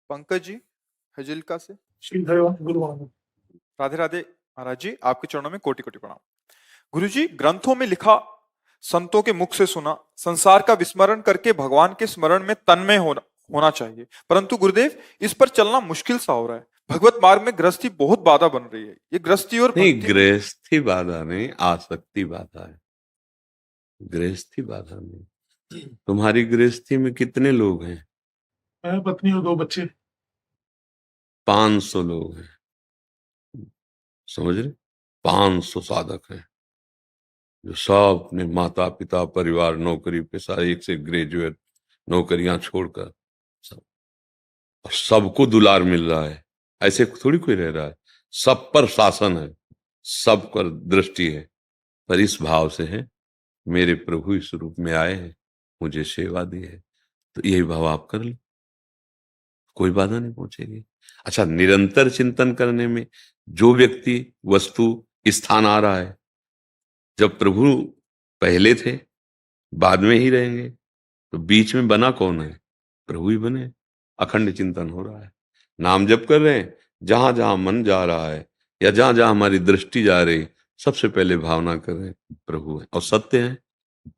पंकज जी हजिलका से। श्रीधर गुरुवार। राधे राधे महाराज जी, आपके चरणों में कोटि कोटि प्रणाम। गुरु जी, ग्रंथों में लिखा, संतों के मुख से सुना, संसार का विस्मरण करके भगवान के स्मरण में तन्मय होना चाहिए, परंतु गुरुदेव इस पर चलना मुश्किल सा हो रहा है। भगवत मार्ग में गृहस्थी बहुत बाधा बन रही है। ये गृहस्थी और नहीं, भक्ति गृहस्थी बाधा नहीं, आसक्ति बाधा है। गृहस्थी बाधा नहीं। तुम्हारी गृहस्थी में कितने लोग हैं? मैं, पत्नी और 2 बच्चे। 500 लोग हैं, समझ रहे? 500 साधक हैं जो सब अपने माता पिता परिवार नौकरी पेशा, एक से ग्रेजुएट, नौकरियां छोड़कर सब, और सबको दुलार मिल रहा है। ऐसे थोड़ी कोई रह रहा है। सब पर शासन है, सब पर दृष्टि है, पर इस भाव से है मेरे प्रभु इस रूप में आए हैं, मुझे सेवा दी है, तो यही भाव आप कर लो, कोई बाधा नहीं पहुंचेगी। अच्छा, निरंतर चिंतन करने में जो व्यक्ति वस्तु स्थान आ रहा है, जब प्रभु पहले थे बाद में ही रहेंगे, तो बीच में बना कौन है? प्रभु ही बने। अखंड चिंतन हो रहा है, नाम जप कर रहे हैं, जहां जहां मन जा रहा है या जहां जहां हमारी दृष्टि जा रही, सबसे पहले भावना कर रहे हैं प्रभु है, और सत्य है,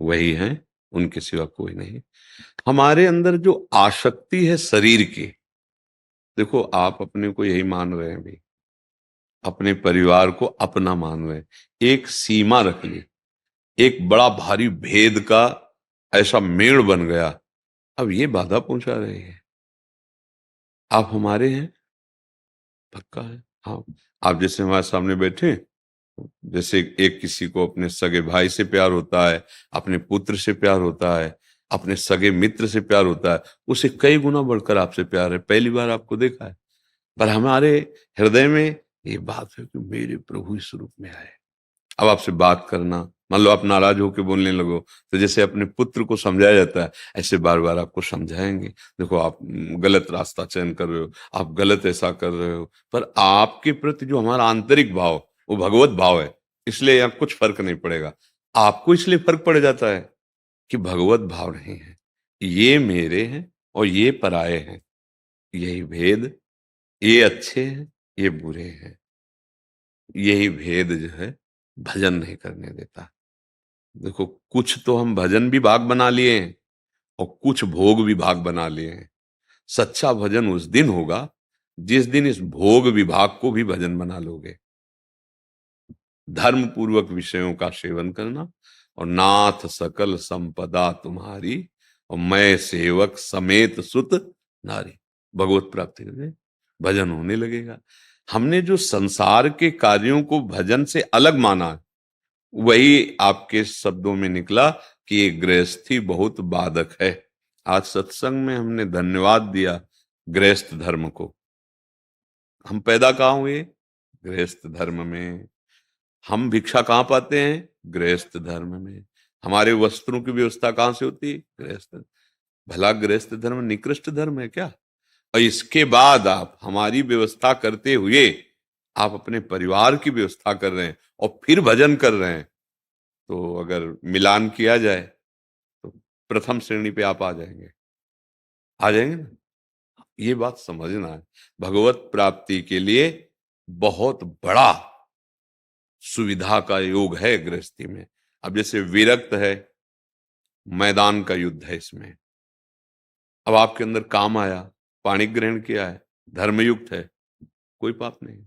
वही है, उनके सिवा कोई नहीं। हमारे अंदर जो आसक्ति है शरीर की, देखो आप अपने को यही मान रहे हैं भी, अपने परिवार को अपना मान रहे हैं, एक सीमा रख ली, एक बड़ा भारी भेद का ऐसा मेड़ बन गया, अब ये बाधा पहुंचा रही है। आप हमारे हैं, पक्का है। हाँ, आप जैसे हमारे सामने बैठे, जैसे एक किसी को अपने सगे भाई से प्यार होता है, अपने पुत्र से प्यार होता है, अपने सगे मित्र से प्यार होता है, उसे कई गुना बढ़कर आपसे प्यार है। पहली बार आपको देखा है, पर हमारे हृदय में ये बात है कि मेरे प्रभु इस रूप में आए। अब आपसे बात करना, मान लो आप नाराज होकर बोलने लगो, तो जैसे अपने पुत्र को समझाया जाता है, ऐसे बार बार आपको समझाएंगे, देखो आप गलत रास्ता चयन कर रहे हो, आप गलत ऐसा कर रहे हो, पर आपके प्रति जो हमारा आंतरिक भाव, वो भगवत भाव है, इसलिए यहाँ कुछ फर्क नहीं पड़ेगा। आपको इसलिए फर्क पड़ जाता है कि भगवत भाव नहीं है, ये मेरे हैं और ये पराये हैं, यही भेद, ये अच्छे हैं ये बुरे हैं, यही भेद जो है भजन नहीं करने देता। देखो, कुछ तो हम भजन भी भाग बना लिए हैं और कुछ भोग भी भाग बना लिए हैं। सच्चा भजन उस दिन होगा जिस दिन इस भोग विभाग को भी भजन बना लोगे। धर्म पूर्वक विषयों का सेवन करना, और नाथ सकल संपदा तुम्हारी, और मैं सेवक समेत सुत नारी, भगवत प्राप्ति करके भजन होने लगेगा। हमने जो संसार के कार्यों को भजन से अलग माना, वही आपके शब्दों में निकला कि ये गृहस्थी बहुत बाधक है। आज सत्संग में हमने धन्यवाद दिया गृहस्थ धर्म को। हम पैदा कहाँ हुए? गृहस्थ धर्म में। हम भिक्षा कहाँ पाते हैं? गृहस्थ धर्म में। हमारे वस्त्रों की व्यवस्था कहाँ से होती है? गृहस्थ। भला गृहस्थ धर्म निकृष्ट धर्म है क्या? और इसके बाद आप हमारी व्यवस्था करते हुए आप अपने परिवार की व्यवस्था कर रहे हैं और फिर भजन कर रहे हैं, तो अगर मिलान किया जाए तो प्रथम श्रेणी पे आप आ जाएंगे, आ जाएंगे ना। ये बात समझना है, भगवत प्राप्ति के लिए बहुत बड़ा सुविधा का योग है गृहस्थी में। अब जैसे विरक्त है, मैदान का युद्ध है इसमें, अब आपके अंदर काम आया, पाणी ग्रहण किया है, धर्मयुक्त है, कोई पाप नहीं।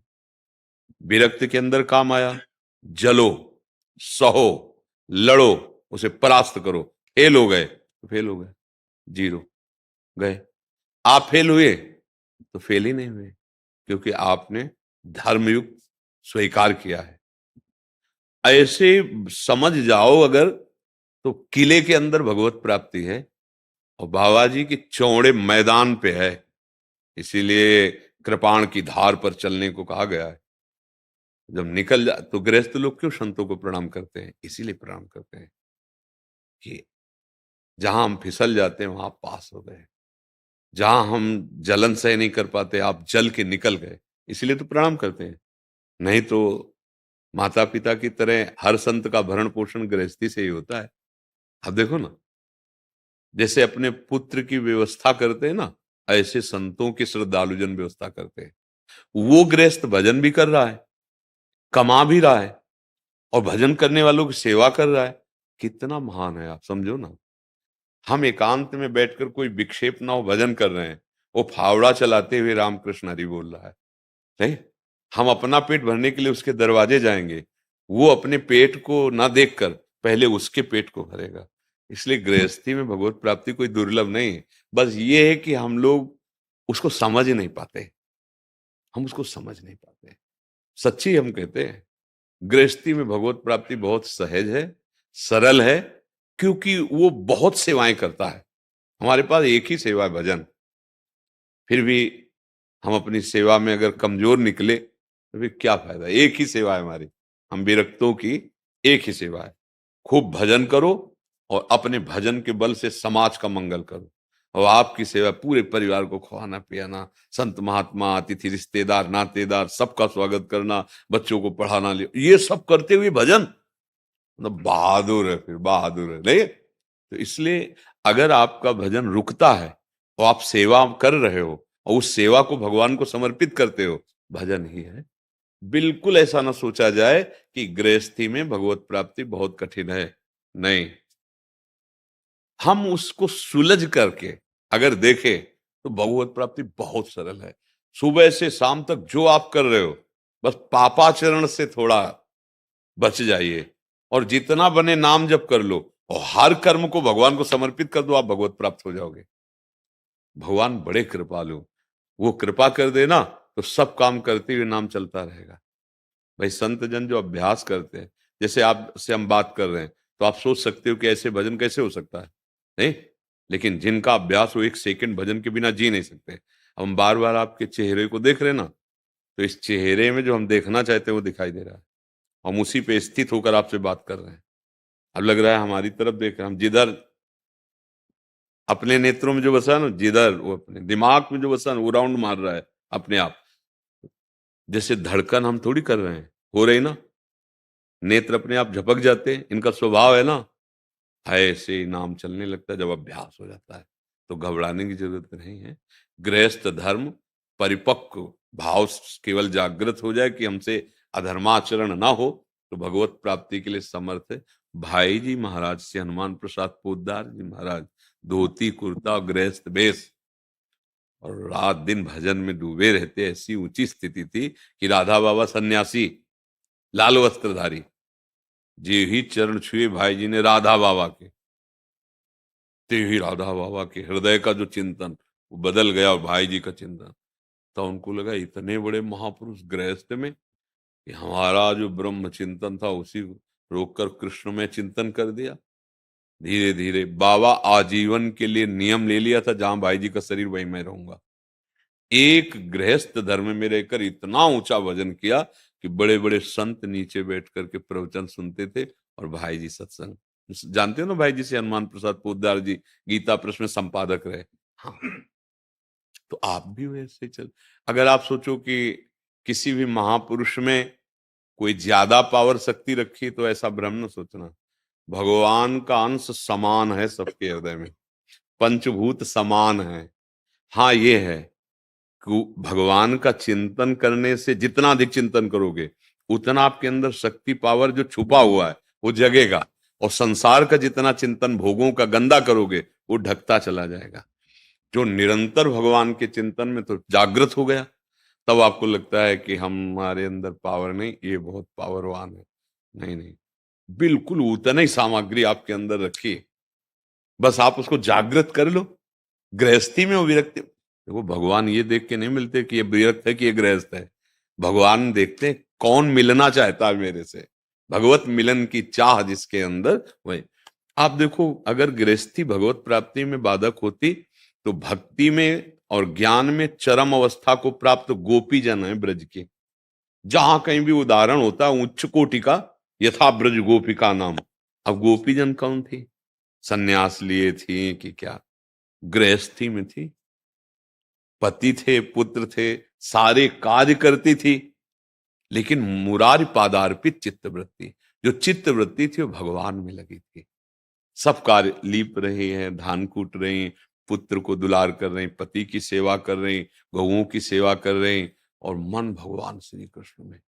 विरक्त के अंदर काम आया, जलो, सहो, लड़ो, उसे परास्त करो, फेल हो गए तो फेल हो गए, जीरो गए। आप फेल हुए तो फेल ही नहीं हुए, क्योंकि आपने धर्मयुक्त स्वीकार किया है। ऐसे समझ जाओ अगर, तो किले के अंदर भगवत प्राप्ति है और बाबा जी के चौड़े मैदान पे है, इसीलिए कृपाण की धार पर चलने को कहा गया है। जब निकल जा तो गृहस्थ लोग क्यों संतों को प्रणाम करते हैं? इसीलिए प्रणाम करते हैं कि जहां हम फिसल जाते हैं वहां आप पास हो गए, जहां हम जलन सह नहीं कर पाते आप जल के निकल गए, इसीलिए तो प्रणाम करते हैं। नहीं तो माता पिता की तरह हर संत का भरण पोषण गृहस्थी से ही होता है। अब देखो ना, जैसे अपने पुत्र की व्यवस्था करते हैं ना, ऐसे संतों की श्रद्धालुजन व्यवस्था करते हैं। वो गृहस्थ भजन भी कर रहा है, कमा भी रहा है और भजन करने वालों की सेवा कर रहा है। कितना महान है, आप समझो ना। हम एकांत में बैठकर कोई विक्षेप ना हो भजन कर रहे हैं, वो फावड़ा चलाते हुए रामकृष्ण हरि बोल रहा है। नहीं, हम अपना पेट भरने के लिए उसके दरवाजे जाएंगे, वो अपने पेट को ना देखकर पहले उसके पेट को भरेगा। इसलिए गृहस्थी में भगवत प्राप्ति कोई दुर्लभ नहीं है। बस ये है कि हम लोग उसको समझ नहीं पाते, हम उसको समझ नहीं पाते। सच्ची हम कहते हैं, गृहस्थी में भगवत प्राप्ति बहुत सहज है, सरल है, क्योंकि वो बहुत सेवाएं करता है। हमारे पास एक ही सेवा है, भजन। फिर भी हम अपनी सेवा में अगर कमजोर निकले तो फिर क्या फायदा। एक ही सेवा है हमारी, हम विरक्तों की एक ही सेवा है। खूब भजन करो और अपने भजन के बल से समाज का मंगल करो। और आपकी सेवा पूरे परिवार को खवाना पियाना, संत महात्मा अतिथि रिश्तेदार नातेदार सबका स्वागत करना, बच्चों को पढ़ाना, ये सब करते हुए भजन, मतलब बहादुर है, फिर बहादुर है। नहीं तो इसलिए अगर आपका भजन रुकता है तो आप सेवा कर रहे हो और उस सेवा को भगवान को समर्पित करते हो, भजन ही है। बिल्कुल ऐसा ना सोचा जाए कि गृहस्थी में भगवत प्राप्ति बहुत कठिन है। नहीं, हम उसको सुलझ करके अगर देखें तो भगवत प्राप्ति बहुत सरल है। सुबह से शाम तक जो आप कर रहे हो, बस पापाचरण से थोड़ा बच जाइए और जितना बने नाम जप कर लो और हर कर्म को भगवान को समर्पित कर दो, आप भगवत प्राप्त हो जाओगे। भगवान बड़े कृपालु, वो कृपा कर देना तो सब काम करते हुए नाम चलता रहेगा। भाई संत जन जो अभ्यास करते हैं, जैसे आप से हम बात कर रहे हैं, तो आप सोच सकते हो कि ऐसे भजन कैसे हो सकता है, नहीं। लेकिन जिनका अभ्यास हो, एक सेकंड भजन के बिना जी नहीं सकते। हम बार बार आपके चेहरे को देख रहे हैं ना, तो इस चेहरे में जो हम देखना चाहते हैं वो दिखाई दे रहा है। हम उसी पे स्थित होकर आपसे बात कर रहे हैं। अब लग रहा है हमारी तरफ देख रहे हैं। हम जिधर अपने नेत्रों में जो बसा है ना, जिधर वो अपने दिमाग में जो बसा है ना, वो राउंड मार रहा है अपने आप। जैसे धड़कन हम थोड़ी कर रहे हैं, हो रही ना, नेत्र अपने आप झपक जाते हैं, इनका स्वभाव है ना। ऐसे ही नाम चलने लगता है जब अभ्यास हो जाता है, तो घबराने की जरूरत नहीं है। गृहस्थ धर्म परिपक्व भाव केवल जागृत हो जाए कि हमसे अधर्माचरण ना हो, तो भगवत प्राप्ति के लिए समर्थ है। भाई जी महाराज से हनुमान प्रसाद पोद्दार जी महाराज धोती कुर्ता और गृहस्थ वेश और रात दिन भजन में डूबे रहते। ऐसी ऊंची स्थिति थी कि राधा बाबा सन्यासी लाल वस्त्रधारी जे ही चरण छुए भाई जी ने राधा बाबा के, ते ही राधा बाबा के हृदय का जो चिंतन वो बदल गया और भाई जी का चिंतन। तो उनको लगा इतने बड़े महापुरुष गृहस्थ में कि हमारा जो ब्रह्म चिंतन था उसी को रोककर कृष्ण में चिंतन कर दिया। धीरे धीरे बाबा आजीवन के लिए नियम ले लिया था, जहां भाई जी का शरीर वहीं मैं रहूंगा। एक गृहस्थ धर्म में रहकर इतना ऊंचा भजन किया कि बड़े बड़े संत नीचे बैठ करके प्रवचन सुनते थे और भाई जी सत्संग। जानते हो ना, भाई जी से हनुमान प्रसाद पोद्दार जी गीता प्रेस में संपादक रहे। हाँ, तो आप भी वैसे चल। अगर आप सोचो कि किसी भी महापुरुष में कोई ज्यादा पावर शक्ति रखी, तो ऐसा भ्रम न सोचना। भगवान का अंश समान है सबके हृदय में, पंचभूत समान है। हाँ ये है कि भगवान का चिंतन करने से जितना अधिक चिंतन करोगे, उतना आपके अंदर शक्ति पावर जो छुपा हुआ है वो जगेगा, और संसार का जितना चिंतन भोगों का गंदा करोगे वो ढकता चला जाएगा। जो निरंतर भगवान के चिंतन में तो जागृत हो गया, तब आपको लगता है कि हमारे अंदर पावर नहीं, ये बहुत पावरवान है। नहीं नहीं, बिल्कुल उतना ही सामग्री आपके अंदर रखिए, बस आप उसको जागृत कर लो। गृहस्थी में वो विरक्ति, देखो भगवान ये देख के नहीं मिलते कि ये विरक्त है कि ये गृहस्थ है। भगवान देखते हैं कौन मिलना चाहता है मेरे से, भगवत मिलन की चाह जिसके अंदर, वही। आप देखो, अगर गृहस्थी भगवत प्राप्ति में बाधक होती तो भक्ति में और ज्ञान में चरम अवस्था को प्राप्त गोपी जन है ब्रज के। जहां कहीं भी उदाहरण होता है उच्च कोटि का, यथा ब्रज गोपिका नाम। अब गोपी जन कौन थी? सन्यास लिए थी कि क्या? गृहस्थी में थी, पति थे, पुत्र थे, सारे कार्य करती थी, लेकिन मुरारी पादार्पित चित्तवृत्ति, जो चित्तवृत्ति थी वो भगवान में लगी थी। सब कार्य लीप रही है, धान कूट रही हैं, पुत्र को दुलार कर रही, पति की सेवा कर रही, गौओं की सेवा कर रही और मन भगवान श्री कृष्ण में